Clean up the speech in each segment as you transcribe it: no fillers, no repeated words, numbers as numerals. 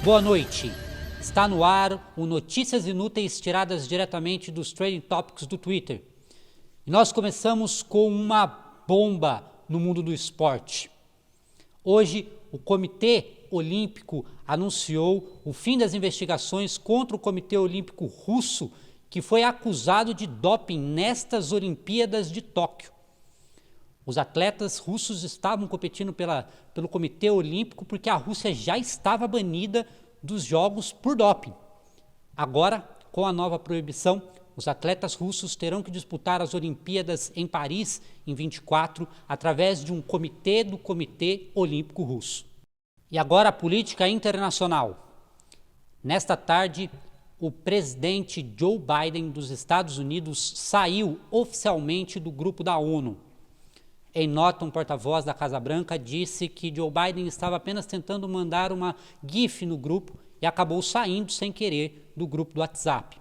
Boa noite. Está no ar o Notícias Inúteis tiradas diretamente dos Trending Topics do Twitter. E nós começamos com uma bomba no mundo do esporte. Hoje, o Comitê Olímpico anunciou o fim das investigações contra o Comitê Olímpico Russo, que foi acusado de doping nestas Olimpíadas de Tóquio. Os atletas russos estavam competindo pelo Comitê Olímpico porque a Rússia já estava banida dos Jogos por doping. Agora, com a nova proibição, os atletas russos terão que disputar as Olimpíadas em Paris em 24 através de um comitê do Comitê Olímpico Russo. E agora a política internacional. Nesta tarde, o presidente Joe Biden dos Estados Unidos saiu oficialmente do grupo da ONU. Em nota, um porta-voz da Casa Branca disse que Joe Biden estava apenas tentando mandar uma GIF no grupo e acabou saindo sem querer do grupo do WhatsApp.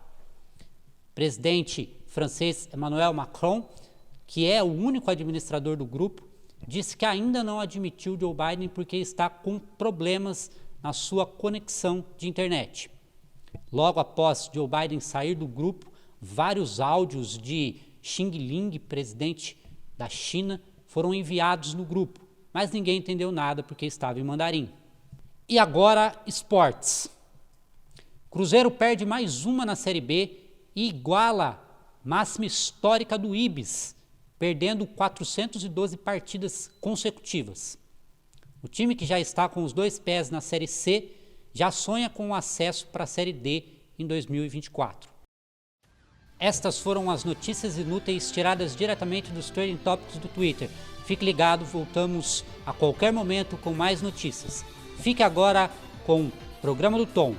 O presidente francês Emmanuel Macron, que é o único administrador do grupo, disse que ainda não admitiu Joe Biden porque está com problemas na sua conexão de internet. Logo após Joe Biden sair do grupo, vários áudios de Xi Jinping, presidente da China, foram enviados no grupo, mas ninguém entendeu nada porque estava em mandarim. E agora, esportes. Cruzeiro perde mais uma na Série B e iguala máxima histórica do Ibis, perdendo 412 partidas consecutivas. O time que já está com os dois pés na Série C já sonha com o acesso para a Série D em 2024. Estas foram as notícias inúteis tiradas diretamente dos Trending Topics do Twitter. Fique ligado, voltamos a qualquer momento com mais notícias. Fique agora com o Programa do Tom.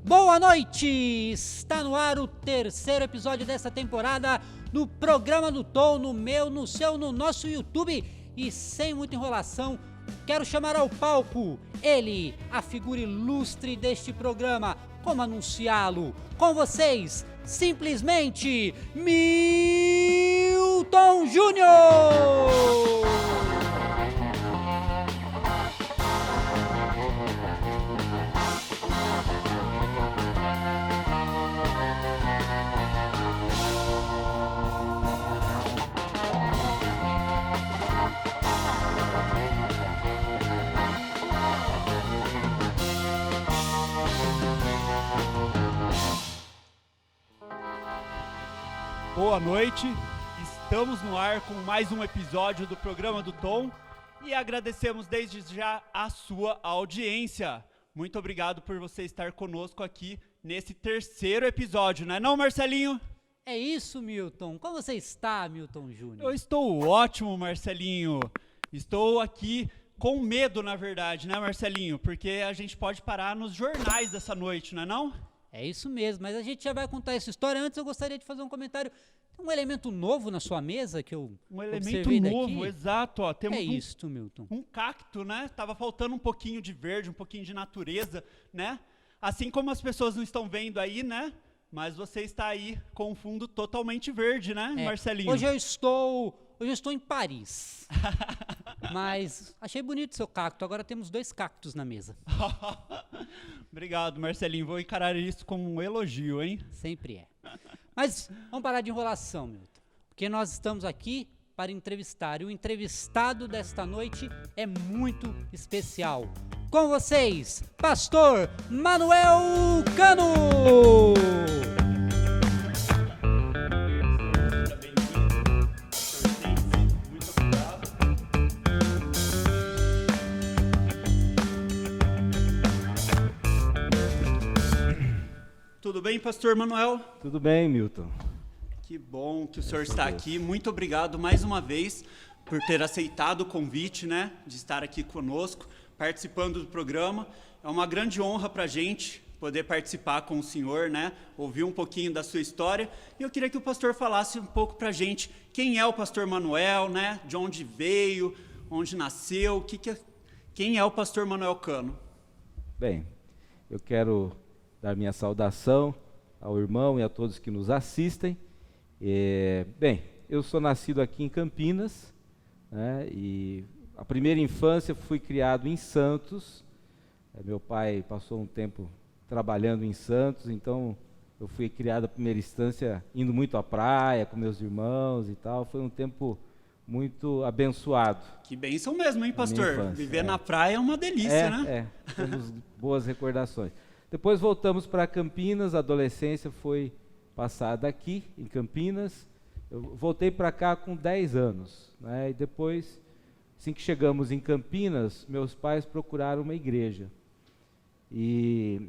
Boa noite! Está no ar o terceiro episódio dessa temporada do Programa do Tom, no meu, no seu, no nosso YouTube. E sem muita enrolação, quero chamar ao palco ele, a figura ilustre deste programa. Como anunciá-lo? Com vocês, simplesmente, Milton Júnior! Boa noite, estamos no ar com mais um episódio do Programa do Tom e agradecemos desde já a sua audiência. Muito obrigado por você estar conosco aqui nesse terceiro episódio, não é não, Marcelinho? É isso, Milton. Como você está, Milton Júnior? Eu estou ótimo, Marcelinho. Estou aqui com medo, na verdade, né, Marcelinho? Porque a gente pode parar nos jornais dessa noite, não é não? É isso mesmo, mas a gente já vai contar essa história. Antes eu gostaria de fazer um comentário. Tem um elemento novo na sua mesa que eu observei daqui? Novo, exato. Ó, temos isto, Milton? Um cacto, né? Tava faltando um pouquinho de verde, um pouquinho de natureza, né? Assim como as pessoas não estão vendo aí, né? Mas você está aí com um fundo totalmente verde, né, Marcelinho? Hoje eu estou em Paris. Mas achei bonito o seu cacto. Agora temos 2 cactos na mesa. Obrigado, Marcelinho. Vou encarar isso como um elogio, hein? Sempre é. Mas vamos parar de enrolação, Milton. Porque nós estamos aqui para entrevistar. E o entrevistado desta noite é muito especial. Com vocês, Pastor Manuel Cano! bem, pastor Manuel? Tudo bem, Milton. Que bom que o senhor está aqui. Muito obrigado mais uma vez por ter aceitado o convite, né, de estar aqui conosco, participando do programa. É uma grande honra para a gente poder participar com o senhor, né, ouvir um pouquinho da sua história. E eu queria que o pastor falasse um pouco para a gente quem é o pastor Manuel, né, de onde veio, onde nasceu, quem é o pastor Manuel Cano. Bem, eu quero dar minha saudação ao irmão e a todos que nos assistem. Bem, eu sou nascido aqui em Campinas, né, e a primeira infância fui criado em Santos. Meu pai passou um tempo trabalhando em Santos, então eu fui criado a primeira instância indo muito à praia com meus irmãos e tal. Foi um tempo muito abençoado. Que bênção mesmo, hein, pastor? Infância, Viver na praia é uma delícia, né? Temos boas recordações. Depois voltamos para Campinas, a adolescência foi passada aqui em Campinas. Eu voltei para cá com 10 anos, né? E depois, assim que chegamos em Campinas, meus pais procuraram uma igreja. E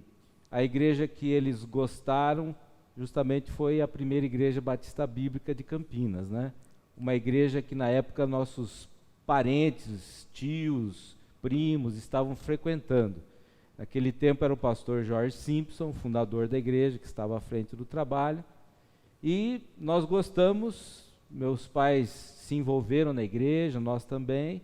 a igreja que eles gostaram justamente foi a primeira igreja batista bíblica de Campinas, né? Uma igreja que na época nossos parentes, tios, primos estavam frequentando. Naquele tempo era o pastor Jorge Simpson, fundador da igreja, que estava à frente do trabalho. E nós gostamos, meus pais se envolveram na igreja, nós também.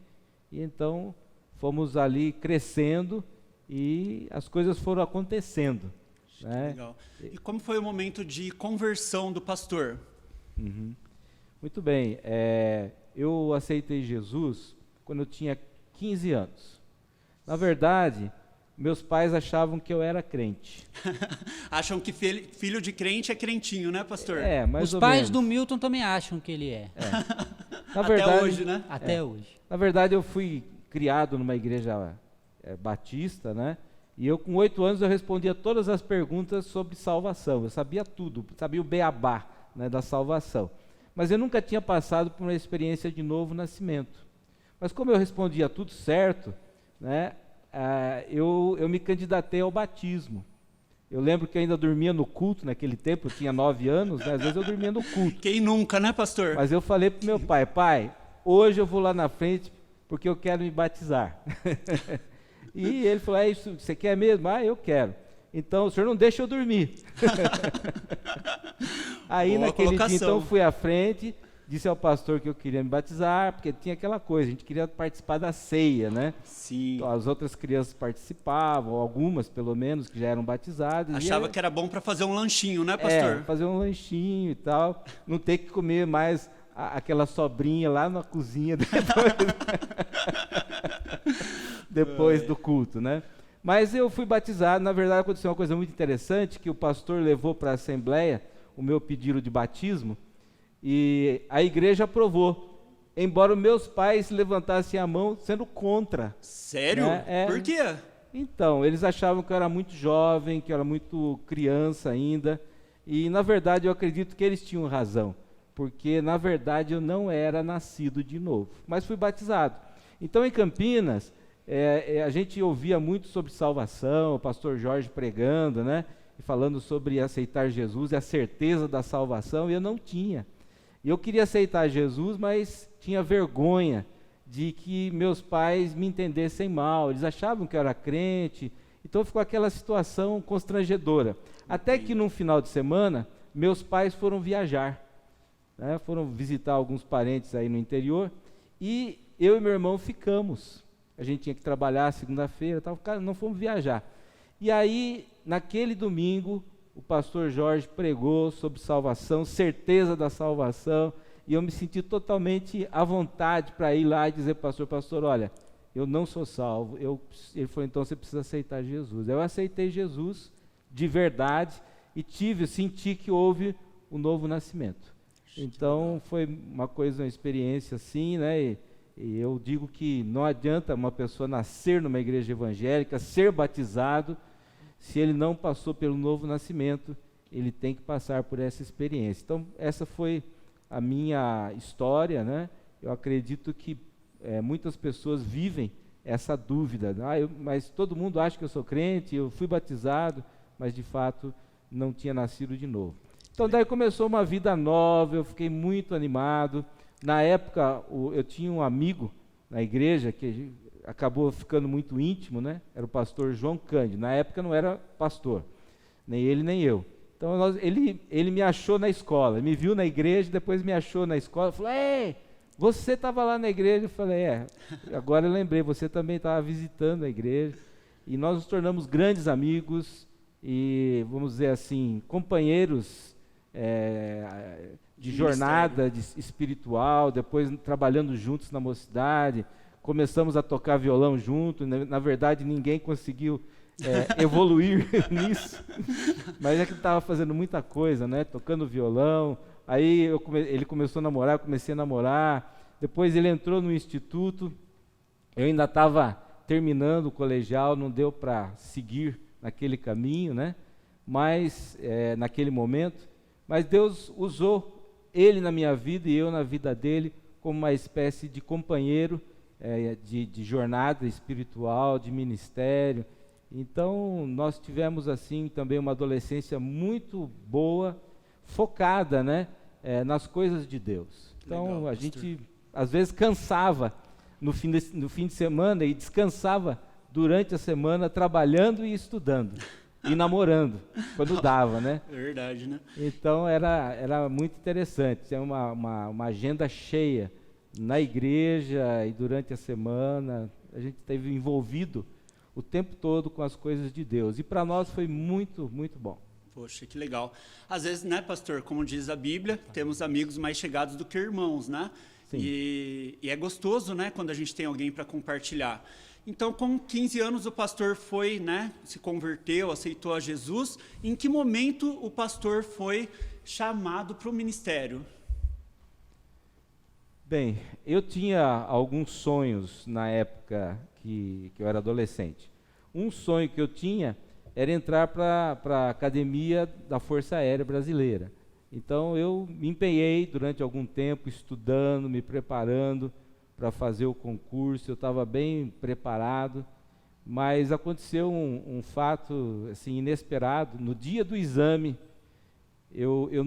E então fomos ali crescendo e as coisas foram acontecendo. Né? Legal. E como foi o momento de conversão do pastor? Muito bem. Eu aceitei Jesus quando eu tinha 15 anos. Na verdade, meus pais achavam que eu era crente. Acham que filho de crente é crentinho, né, pastor? Mais Os ou pais menos. do Milton também acham que ele é. Na verdade, Até hoje, né? Até hoje. Na verdade, eu fui criado numa igreja batista, né? E eu, com 8 anos, eu respondia todas as perguntas sobre salvação. Eu sabia tudo, sabia o beabá, né, da salvação. Mas eu nunca tinha passado por uma experiência de novo nascimento. Mas como eu respondia tudo certo, né, eu me candidatei ao batismo. Eu lembro que eu ainda dormia no culto naquele tempo, eu tinha 9 anos, né, às vezes eu dormia no culto. Quem nunca, né, pastor? Mas eu falei para o meu pai, pai, hoje eu vou lá na frente porque eu quero me batizar. E ele falou, isso você quer mesmo? Eu quero. Então, o senhor não deixa eu dormir. Aí, Boa naquele colocação. dia, então, eu fui à frente, disse ao pastor que eu queria me batizar, porque tinha aquela coisa, a gente queria participar da ceia, né? Sim. Então, as outras crianças participavam, algumas, pelo menos, que já eram batizadas. Achava que era bom para fazer um lanchinho, né, pastor? Fazer um lanchinho e tal, não ter que comer mais aquela sobrinha lá na cozinha depois do culto, né? Mas eu fui batizado. Na verdade, aconteceu uma coisa muito interessante, que o pastor levou para a assembleia o meu pedido de batismo e a igreja aprovou, embora meus pais levantassem a mão sendo contra. Sério? Né? Por quê? Então, eles achavam que eu era muito jovem, que eu era muito criança ainda, e na verdade eu acredito que eles tinham razão, porque na verdade eu não era nascido de novo, mas fui batizado. Então, em Campinas, a gente ouvia muito sobre salvação, o pastor Jorge pregando, né, e falando sobre aceitar Jesus e a certeza da salvação, e eu não tinha. E eu queria aceitar Jesus, mas tinha vergonha de que meus pais me entendessem mal, eles achavam que eu era crente, então ficou aquela situação constrangedora. Até que num final de semana, meus pais foram viajar, né, foram visitar alguns parentes aí no interior, e eu e meu irmão ficamos. A gente tinha que trabalhar segunda-feira, não fomos viajar. E aí, naquele domingo, o pastor Jorge pregou sobre salvação, certeza da salvação, e eu me senti totalmente à vontade para ir lá e dizer, pastor, olha, eu não sou salvo. Ele falou, então você precisa aceitar Jesus. Eu aceitei Jesus de verdade e senti que houve um novo nascimento. Então, foi uma experiência assim, né? E eu digo que não adianta uma pessoa nascer numa igreja evangélica, ser batizado, se ele não passou pelo novo nascimento, ele tem que passar por essa experiência. Então, essa foi a minha história, né? Eu acredito que muitas pessoas vivem essa dúvida. Mas todo mundo acha que eu sou crente, eu fui batizado, mas de fato não tinha nascido de novo. Então daí começou uma vida nova, eu fiquei muito animado. Na época eu tinha um amigo na igreja que acabou ficando muito íntimo, né? Era o pastor João Cândido. Na época não era pastor, nem ele nem eu. Então ele me achou na escola, me viu na igreja, depois me achou na escola, falou: "Ei, você estava lá na igreja?" Eu falei: agora eu lembrei, você também estava visitando a igreja. E nós nos tornamos grandes amigos e, vamos dizer assim, companheiros de jornada espiritual, depois trabalhando juntos na mocidade. Começamos a tocar violão junto, na verdade ninguém conseguiu evoluir nisso, mas é que estava fazendo muita coisa, né? Tocando violão, aí ele começou a namorar, eu comecei a namorar, depois ele entrou no instituto, eu ainda estava terminando o colegial, não deu para seguir naquele caminho, né? Mas, naquele momento, mas Deus usou ele na minha vida e eu na vida dele como uma espécie de companheiro, de jornada espiritual, de ministério. Então nós tivemos assim também uma adolescência muito boa, focada, né, nas coisas de Deus. Então legal, a gente às vezes cansava no fim de semana e descansava durante a semana trabalhando e estudando e namorando quando dava, né? É verdade, né? Então era muito interessante, tinha uma agenda cheia na igreja e durante a semana, a gente esteve envolvido o tempo todo com as coisas de Deus. E para nós foi muito, muito bom. Poxa, que legal. Às vezes, né, pastor, como diz a Bíblia, temos amigos mais chegados do que irmãos, né? Sim. E é gostoso, né, quando a gente tem alguém para compartilhar. Então, com 15 anos, o pastor foi, né, se converteu, aceitou a Jesus. Em que momento o pastor foi chamado para o ministério? Bem, eu tinha alguns sonhos na época que eu era adolescente. Um sonho que eu tinha era entrar para a academia da Força Aérea Brasileira. Então eu me empenhei durante algum tempo estudando, me preparando para fazer o concurso. Eu estava bem preparado, mas aconteceu um fato assim inesperado. No dia do exame, eu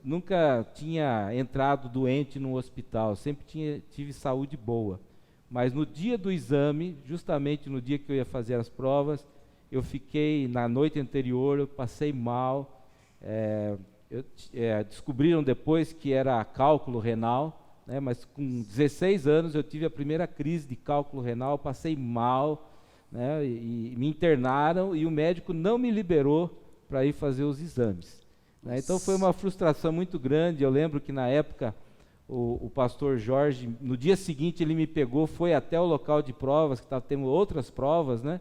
nunca tinha entrado doente num hospital, sempre tive saúde boa. Mas no dia do exame, justamente no dia que eu ia fazer as provas, eu fiquei, na noite anterior, eu passei mal. Descobriram depois que era cálculo renal, né, mas com 16 anos eu tive a primeira crise de cálculo renal, passei mal, né, e me internaram e o médico não me liberou para ir fazer os exames. Então foi uma frustração muito grande. Eu lembro que na época o pastor Jorge, no dia seguinte ele me pegou, foi até o local de provas, que estava tendo outras provas, né?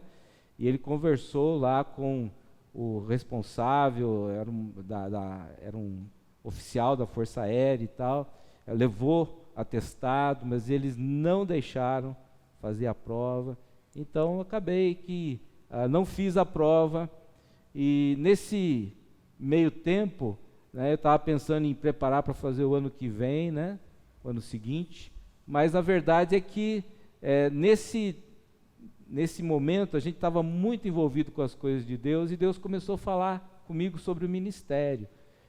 E ele conversou lá com o responsável, era um oficial da Força Aérea e tal, levou atestado, mas eles não deixaram fazer a prova. Então acabei que não fiz a prova, e nesse meio tempo, né, eu estava pensando em preparar para fazer o ano que vem, né, o ano seguinte, mas a verdade é que nesse momento a gente estava muito envolvido com as coisas de Deus, e Deus começou a falar comigo sobre o ministério,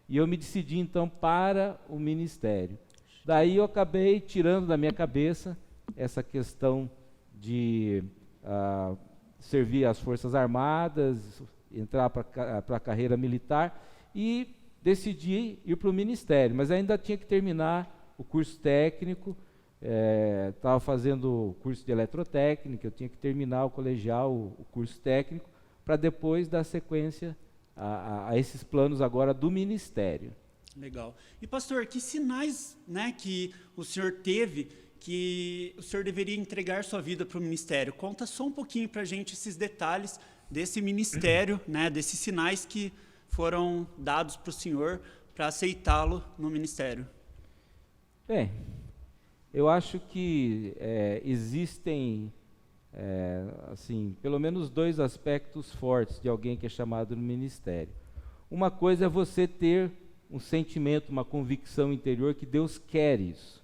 e eu me decidi então para o ministério. Daí eu acabei tirando da minha cabeça essa questão de servir as Forças Armadas, entrar para a carreira militar, e decidi ir para o ministério, mas ainda tinha que terminar o curso técnico. Estava fazendo o curso de eletrotécnica, eu tinha que terminar o colegial, o curso técnico, para depois dar sequência a esses planos agora do ministério. Legal. E pastor, que sinais, né, que o senhor teve que o senhor deveria entregar sua vida para o ministério? Conta só um pouquinho para a gente esses detalhes desse ministério, né, desses sinais que foram dados para o senhor para aceitá-lo no ministério. Bem, eu acho que existem, assim, pelo menos dois aspectos fortes de alguém que é chamado no ministério. Uma coisa é você ter um sentimento, uma convicção interior que Deus quer isso.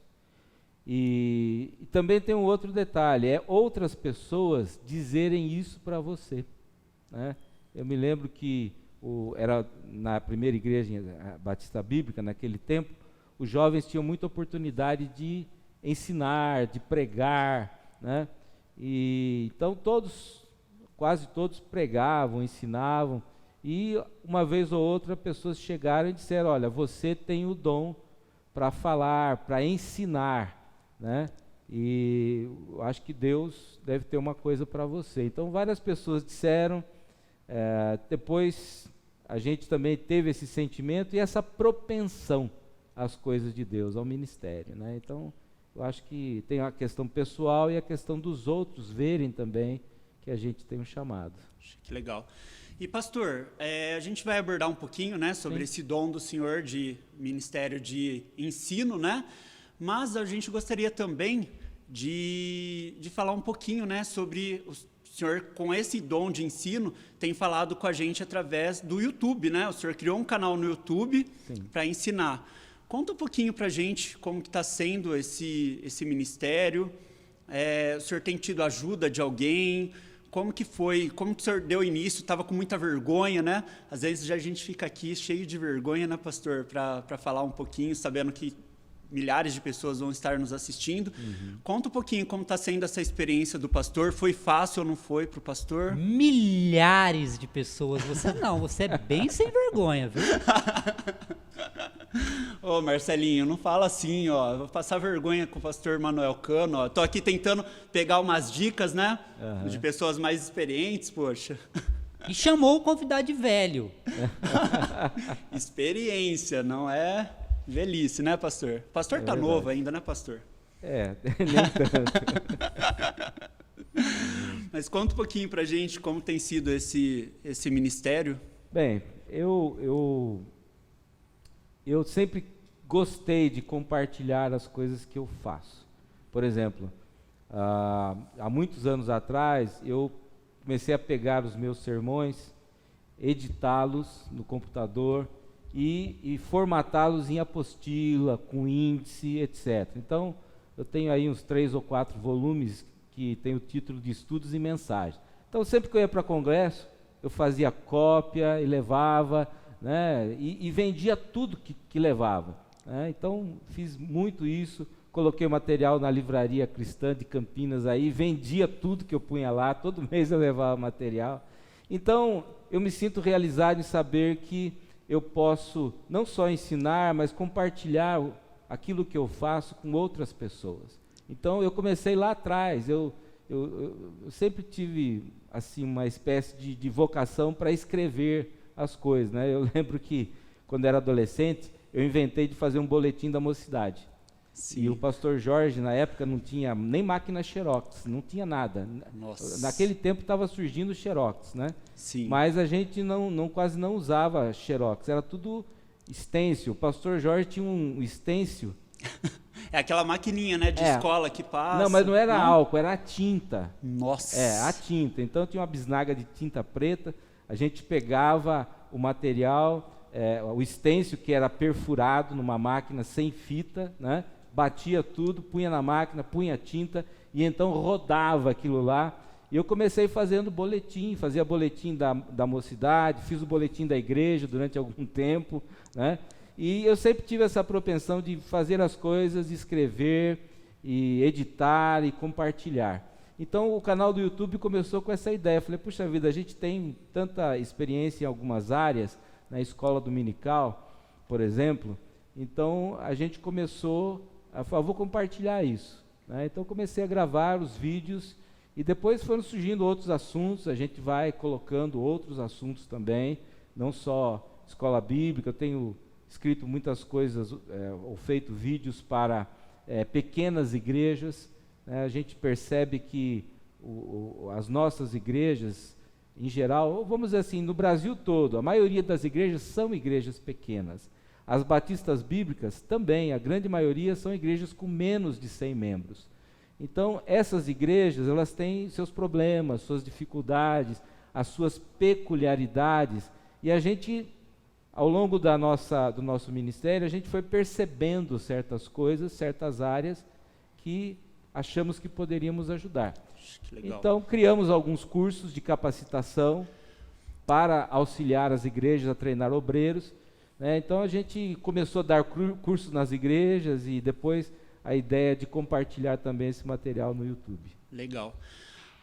E também tem um outro detalhe, outras pessoas dizerem isso para você, né? Eu me lembro que era na primeira igreja batista bíblica, naquele tempo, os jovens tinham muita oportunidade de ensinar, de pregar, né? E então quase todos pregavam, ensinavam, e uma vez ou outra pessoas chegaram e disseram: olha, você tem o dom para falar, para ensinar, né? E eu acho que Deus deve ter uma coisa para você. Então várias pessoas disseram, depois a gente também teve esse sentimento e essa propensão às coisas de Deus, ao ministério, né? Então eu acho que tem a questão pessoal e a questão dos outros verem também que a gente tem um chamado. Que legal. E pastor, a gente vai abordar um pouquinho, né, sobre esse dom do senhor de ministério de ensino, né? Mas a gente gostaria também de falar um pouquinho, né, sobre o senhor, com esse dom de ensino, tem falado com a gente através do YouTube, né? O senhor criou um canal no YouTube para ensinar. Conta um pouquinho para a gente como que está sendo esse ministério. O senhor tem tido ajuda de alguém? Como que foi? Como que o senhor deu início? Estava com muita vergonha, né? Às vezes a gente fica aqui cheio de vergonha, né, pastor? Para falar um pouquinho, sabendo que milhares de pessoas vão estar nos assistindo. Conta um pouquinho como está sendo essa experiência do pastor. Foi fácil ou não foi para o pastor? Milhares de pessoas. Você é bem sem vergonha, viu? Ô, Marcelinho, não fala assim, ó. Vou passar vergonha com o pastor Manuel Cano, ó. Tô aqui tentando pegar umas dicas, né? De pessoas mais experientes, poxa. E chamou o convidado de velho. Experiência, não é velhice, né, pastor? Pastor tá novo ainda, né, pastor? Nem tanto. Mas conta um pouquinho pra gente como tem sido esse ministério. Bem, eu sempre gostei de compartilhar as coisas que eu faço. Por exemplo, há muitos anos atrás, eu comecei a pegar os meus sermões, editá-los no computador e formatá-los em apostila, com índice, etc. Então, eu tenho aí uns 3 ou 4 volumes que tem o título de Estudos e Mensagens. Então, sempre que eu ia para congresso, eu fazia cópia e levava, né, e vendia tudo que levava, né? Então fiz muito isso, coloquei o material na livraria cristã de Campinas aí, vendia tudo que eu punha lá, todo mês eu levava material. Então eu me sinto realizado em saber que eu posso não só ensinar, mas compartilhar aquilo que eu faço com outras pessoas. Então eu comecei lá atrás, eu sempre tive assim uma espécie de vocação para escrever as coisas, né? Eu lembro que quando era adolescente eu inventei de fazer um boletim da mocidade. Sim. E o pastor Jorge na época não tinha nem máquina Xerox, não tinha nada. Nossa. Naquele tempo estava surgindo o Xerox, né? Sim. Mas a gente quase não usava Xerox, era tudo stencil. O pastor Jorge tinha um stencil. É aquela maquininha, né, de escola que passa. Não, mas não era álcool, era a tinta. Nossa. A tinta. Então tinha uma bisnaga de tinta preta. A gente pegava o material, o stencil que era perfurado numa máquina sem fita, né? Batia tudo, punha na máquina, punha tinta e então rodava aquilo lá. E eu comecei fazendo boletim, fazia boletim da mocidade, fiz o boletim da igreja durante algum tempo, né? E eu sempre tive essa propensão de fazer as coisas, escrever, e editar e compartilhar. Então o canal do YouTube começou com essa ideia. Eu falei, puxa vida, a gente tem tanta experiência em algumas áreas, na escola dominical, por exemplo, então a gente começou a falar, vou compartilhar isso, né? Então comecei a gravar os vídeos e depois foram surgindo outros assuntos, a gente vai colocando outros assuntos também, não só escola bíblica, eu tenho escrito muitas coisas, ou feito vídeos para pequenas igrejas, né? A gente percebe que as nossas igrejas, em geral, vamos dizer assim, no Brasil todo, a maioria das igrejas são igrejas pequenas. As batistas bíblicas também, a grande maioria são igrejas com menos de 100 membros. Então, essas igrejas, elas têm seus problemas, suas dificuldades, as suas peculiaridades, e a gente, ao longo do nosso ministério, a gente foi percebendo certas coisas, certas áreas que achamos que poderíamos ajudar. Que legal. Então, criamos alguns cursos de capacitação. para auxiliar as igrejas a treinar obreiros, né? Então a gente começou a dar cursos nas igrejas e depois a ideia de compartilhar também esse material no YouTube. Legal.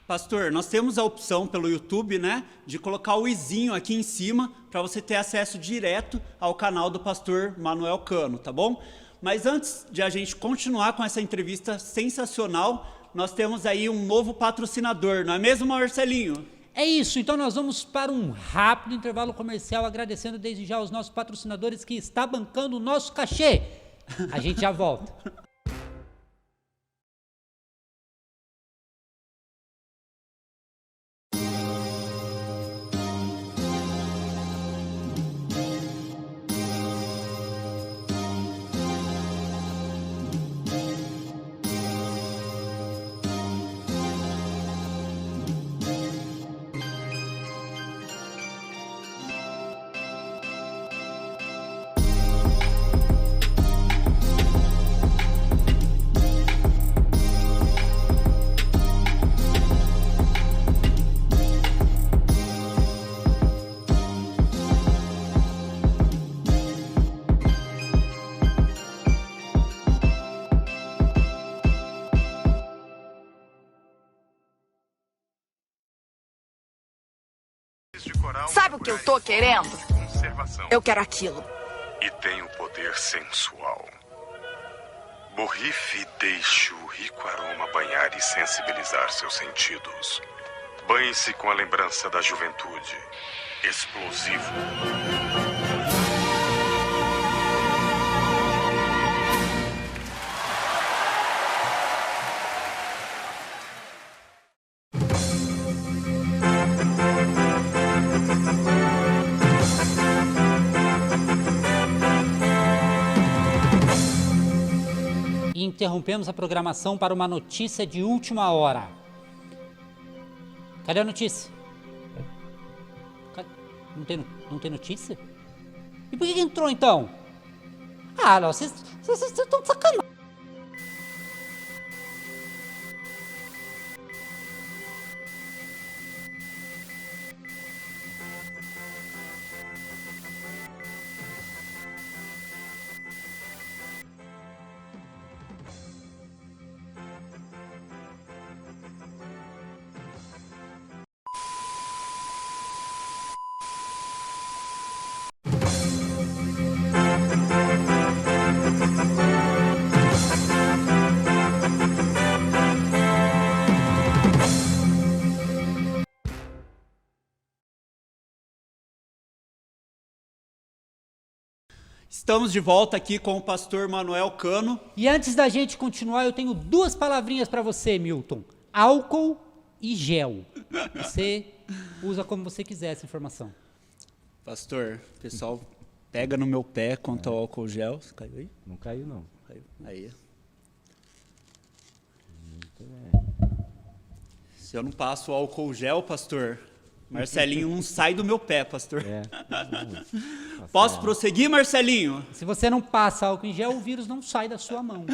Pastor, nós temos a opção pelo YouTube, né, de colocar o izinho aqui em cima para você ter acesso direto ao canal do pastor Manuel Cano, tá bom? Mas antes de a gente continuar com essa entrevista sensacional, nós temos aí um novo patrocinador, não é mesmo, Marcelinho? É isso, então nós vamos para um rápido intervalo comercial, agradecendo desde já aos nossos patrocinadores que está bancando o nosso cachê. A gente já volta. Sabe o que eu tô querendo? Eu quero aquilo. E tem o poder sensual. Borrife e deixe o rico aroma banhar e sensibilizar seus sentidos. Banhe-se com a lembrança da juventude. Explosivo. Interrompemos a programação para uma notícia de última hora. Cadê a notícia? Não tem notícia? E por que entrou então? Ah, não, vocês estão de sacanagem. Estamos de volta aqui com o pastor Manuel Cano. E antes da gente continuar, eu tenho duas palavrinhas para você, Milton. Álcool e gel. Você usa como você quiser essa informação. Pastor, o pessoal pega no meu pé quanto ao álcool gel. Você caiu aí? Não caiu, não. Caiu. Aí. Se eu não passo o álcool gel, pastor, Marcelinho não sai do meu pé, pastor. Posso prosseguir, Marcelinho? Se você não passa álcool em gel, o vírus não sai da sua mão.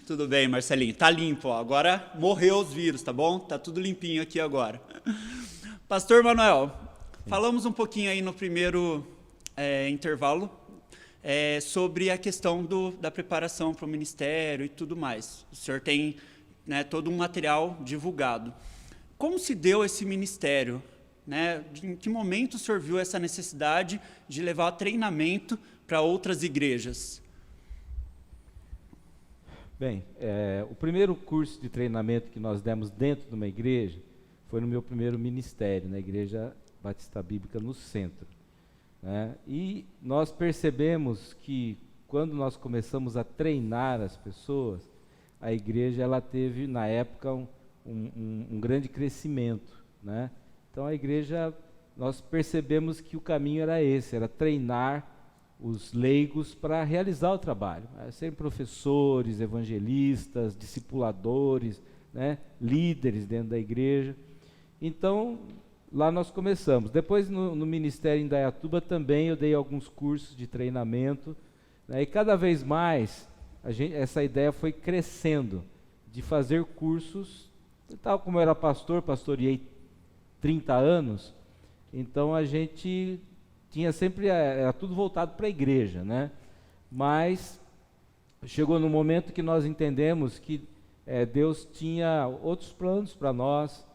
Tudo bem, Marcelinho. Tá limpo, ó. Agora morreu os vírus, tá bom? Tá tudo limpinho aqui agora. Pastor Manuel, falamos um pouquinho aí no primeiro intervalo sobre a questão da preparação para o ministério e tudo mais. O senhor tem, né, todo um material divulgado. Como se deu esse ministério? Né? Em que momento o senhor viu essa necessidade de levar treinamento para outras igrejas? Bem, o primeiro curso de treinamento que nós demos dentro de uma igreja foi no meu primeiro ministério, na Igreja Batista Bíblica no Centro. Né? E nós percebemos que quando nós começamos a treinar as pessoas, a igreja ela teve, na época, um grande crescimento, né? Então a igreja, nós percebemos que o caminho era esse, era treinar os leigos para realizar o trabalho, serem professores, evangelistas, discipuladores, né? Líderes dentro da igreja. Então lá nós começamos. Depois no ministério em Indaiatuba também eu dei alguns cursos de treinamento, né? E cada vez mais essa ideia foi crescendo, de fazer cursos. Tal como eu era pastor, pastoreei 30 anos, então a gente tinha sempre, era tudo voltado para a igreja, né? Mas chegou no momento que nós entendemos que Deus tinha outros planos para nós,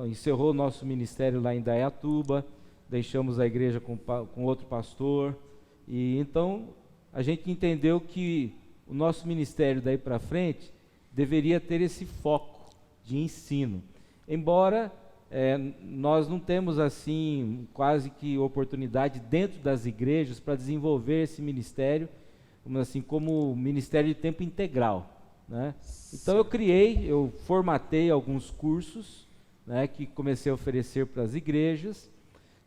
encerrou o nosso ministério lá em Indaiatuba, deixamos a igreja com outro pastor, e então a gente entendeu que o nosso ministério daí para frente deveria ter esse foco de ensino. Embora nós não temos assim quase que oportunidade dentro das igrejas para desenvolver esse ministério, assim, como ministério de tempo integral, né? Então eu formatei alguns cursos, né, que comecei a oferecer para as igrejas.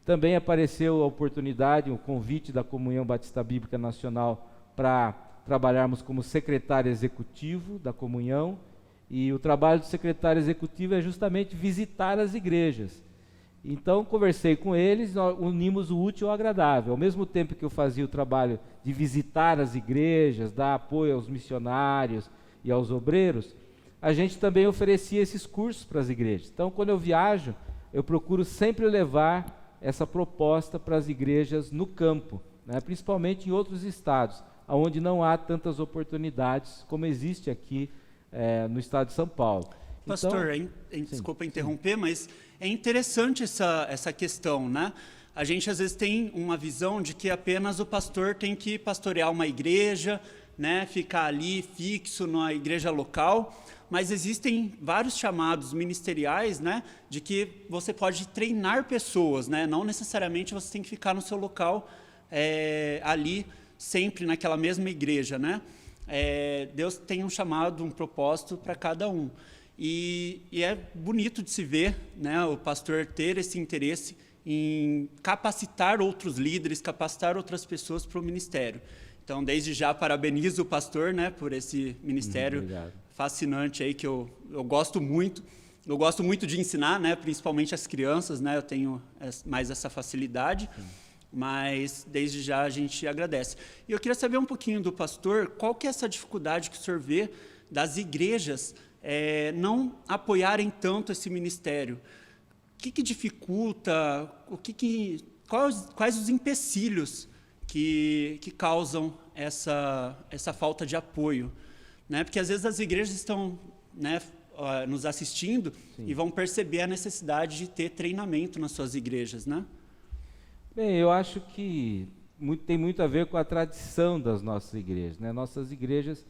Também apareceu a oportunidade, o convite da Comunhão Batista Bíblica Nacional para trabalharmos como secretário executivo da comunhão, e o trabalho do secretário executivo é justamente visitar as igrejas. Então conversei com eles, nós unimos o útil ao agradável. Ao mesmo tempo que eu fazia o trabalho de visitar as igrejas, dar apoio aos missionários e aos obreiros, a gente também oferecia esses cursos para as igrejas. Então, quando eu viajo, eu procuro sempre levar essa proposta para as igrejas no campo, né, principalmente em outros estados, onde não há tantas oportunidades como existe aqui no estado de São Paulo. Pastor, então, desculpa interromper, mas é interessante essa questão, né? A gente às vezes tem uma visão de que apenas o pastor tem que pastorear uma igreja, né, ficar ali fixo na igreja local, mas existem vários chamados ministeriais, né, de que você pode treinar pessoas, né? Não necessariamente você tem que ficar no seu local ali sempre naquela mesma igreja, né? Deus tem um chamado, um propósito para cada um. E é bonito de se ver, né, o pastor ter esse interesse em capacitar outros líderes, capacitar outras pessoas para o ministério. Então, desde já, parabenizo o pastor, né, por esse ministério fascinante aí, que eu gosto muito. Eu gosto muito de ensinar, né, principalmente as crianças, né, eu tenho mais essa facilidade. Mas, desde já, a gente agradece. E eu queria saber um pouquinho do pastor, qual que é essa dificuldade que o senhor vê das igrejas não apoiarem tanto esse ministério? O que dificulta, quais os empecilhos que causam essa falta de apoio? Né? Porque, às vezes, as igrejas estão, né, nos assistindo, sim, e vão perceber a necessidade de ter treinamento nas suas igrejas, né? Bem, eu acho que tem muito a ver com a tradição das nossas igrejas, né? Nossas igrejas,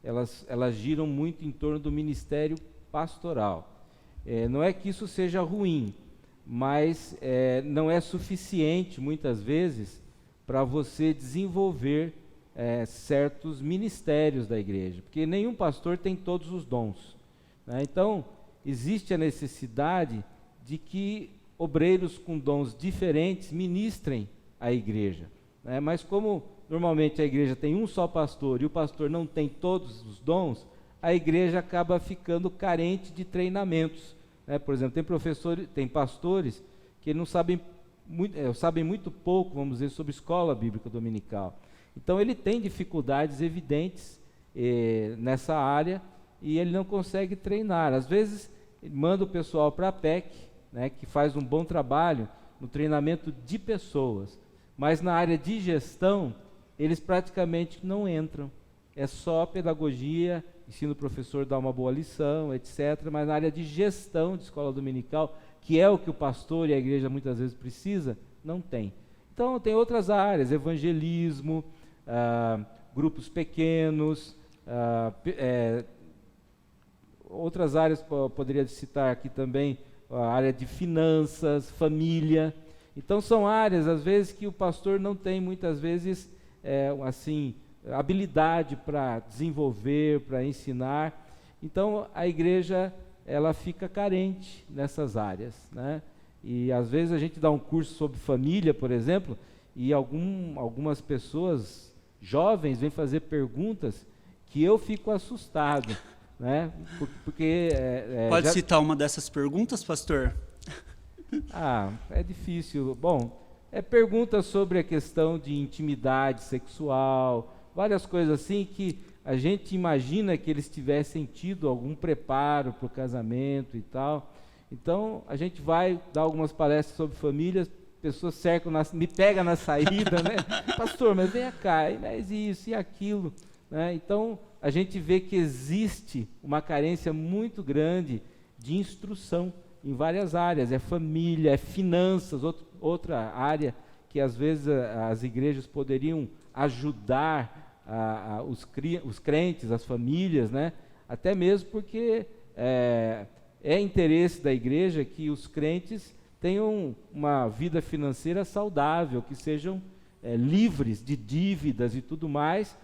elas giram muito em torno do ministério pastoral. Não é que isso seja ruim, mas não é suficiente, muitas vezes, para você desenvolver certos ministérios da igreja, porque nenhum pastor tem todos os dons, né? Então, existe a necessidade de que obreiros com dons diferentes ministrem a igreja, né? Mas como normalmente a igreja tem um só pastor e o pastor não tem todos os dons, a igreja acaba ficando carente de treinamentos, né? Por exemplo, tem pastores que não sabem muito pouco, vamos dizer, sobre escola bíblica dominical. Então ele tem dificuldades evidentes nessa área e ele não consegue treinar. Às vezes ele manda o pessoal para a PEC, né, que faz um bom trabalho no treinamento de pessoas, mas na área de gestão, eles praticamente não entram. É só pedagogia, ensina o professor a dar uma boa lição, etc. Mas na área de gestão de escola dominical, que é o que o pastor e a igreja muitas vezes precisa, não tem. Então tem outras áreas, evangelismo, grupos pequenos, outras áreas, poderia citar aqui também, a área de finanças, família. Então são áreas, às vezes, que o pastor não tem, muitas vezes, habilidade para desenvolver, para ensinar. Então a igreja, ela fica carente nessas áreas, né? E às vezes a gente dá um curso sobre família, por exemplo, e algumas pessoas jovens vêm fazer perguntas que eu fico assustado, né? Porque pode citar uma dessas perguntas, pastor? É difícil. Bom, perguntas sobre a questão de intimidade sexual, várias coisas assim que a gente imagina que eles tivessem tido algum preparo para o casamento e tal. Então, a gente vai dar algumas palestras sobre famílias, pessoas cercam, me pegam na saída, né? Pastor, mas vem cá, mas isso e aquilo, né? Então, a gente vê que existe uma carência muito grande de instrução em várias áreas, é família, é finanças, outra área que às vezes as igrejas poderiam ajudar os crentes, as famílias, né? Até mesmo porque é interesse da igreja que os crentes tenham uma vida financeira saudável, que sejam livres de dívidas e tudo mais,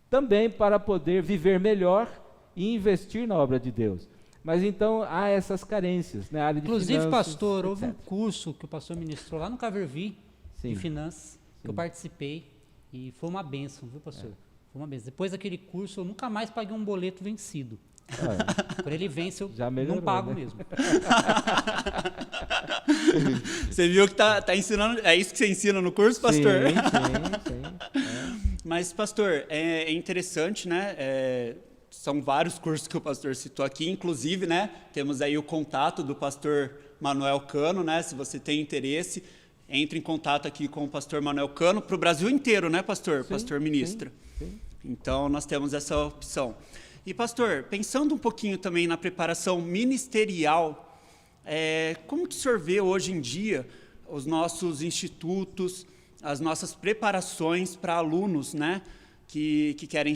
também para poder viver melhor e investir na obra de Deus. Mas então há essas carências na área de Inclusive, finanças, pastor, etc. houve um curso que o pastor ministrou lá no Cavervi, Sim. de finanças, que eu participei, e foi uma bênção, viu, pastor? Foi uma bênção. Depois daquele curso, eu nunca mais paguei um boleto vencido. Por ele vence, eu Já melhorou, não pago, né? mesmo. Você viu que tá ensinando, é isso que você ensina no curso, pastor? Sim. Mas, pastor, é interessante, né? São vários cursos que o pastor citou aqui, inclusive, né? Temos aí o contato do pastor Manuel Cano, né? Se você tem interesse, entre em contato aqui com o pastor Manuel Cano, para o Brasil inteiro, né, pastor? Sim, pastor ministro. sim. Então, nós temos essa opção. E, pastor, pensando um pouquinho também na preparação ministerial, como que o senhor vê hoje em dia os nossos institutos, as nossas preparações para alunos, né, que querem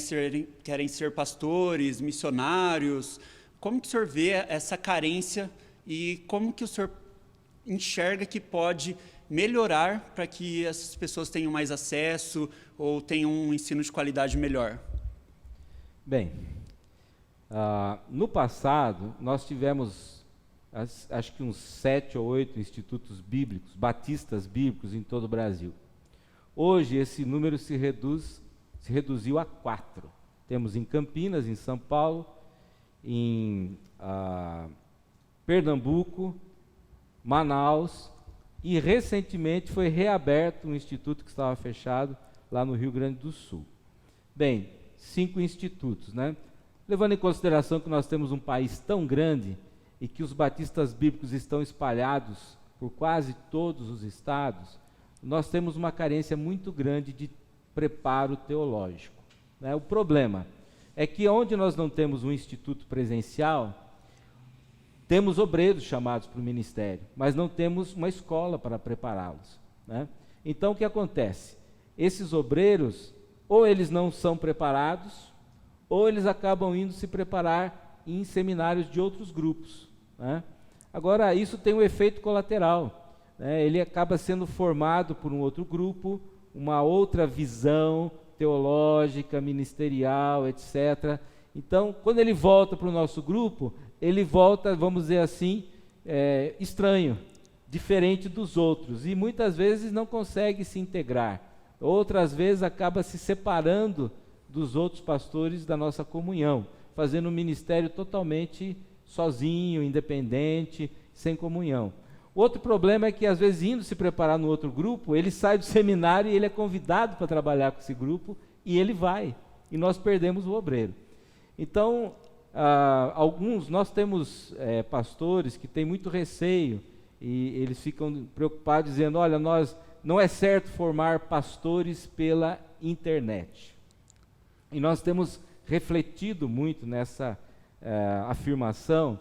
ser pastores, missionários? Como que o senhor vê essa carência e como que o senhor enxerga que pode melhorar para que essas pessoas tenham mais acesso ou tenham um ensino de qualidade melhor? Bem, no passado, nós tivemos, acho que uns 7 ou 8 institutos bíblicos, batistas bíblicos em todo o Brasil. Hoje, esse número se reduziu a 4. Temos em Campinas, em São Paulo, em Pernambuco, Manaus, e recentemente foi reaberto um instituto que estava fechado lá no Rio Grande do Sul. Bem, 5 institutos, né? Levando em consideração que nós temos um país tão grande e que os batistas bíblicos estão espalhados por quase todos os estados, nós temos uma carência muito grande de preparo teológico, né? O problema é que onde nós não temos um instituto presencial, temos obreiros chamados para o ministério, mas não temos uma escola para prepará-los, né? Então, o que acontece? Esses obreiros, ou eles não são preparados, ou eles acabam indo se preparar em seminários de outros grupos, né? Agora, isso tem um efeito colateral, né? Ele acaba sendo formado por um outro grupo, uma outra visão teológica, ministerial, etc. Então, quando ele volta para o nosso grupo, ele volta, vamos dizer assim, estranho, diferente dos outros, e muitas vezes não consegue se integrar. Outras vezes acaba se separando dos outros pastores da nossa comunhão, fazendo um ministério totalmente sozinho, independente, sem comunhão. Outro problema é que, às vezes, indo se preparar no outro grupo, ele sai do seminário e ele é convidado para trabalhar com esse grupo, e ele vai, e nós perdemos o obreiro. Então, nós temos pastores que têm muito receio, e eles ficam preocupados, dizendo, olha, não é certo formar pastores pela internet. E nós temos refletido muito nessa afirmação,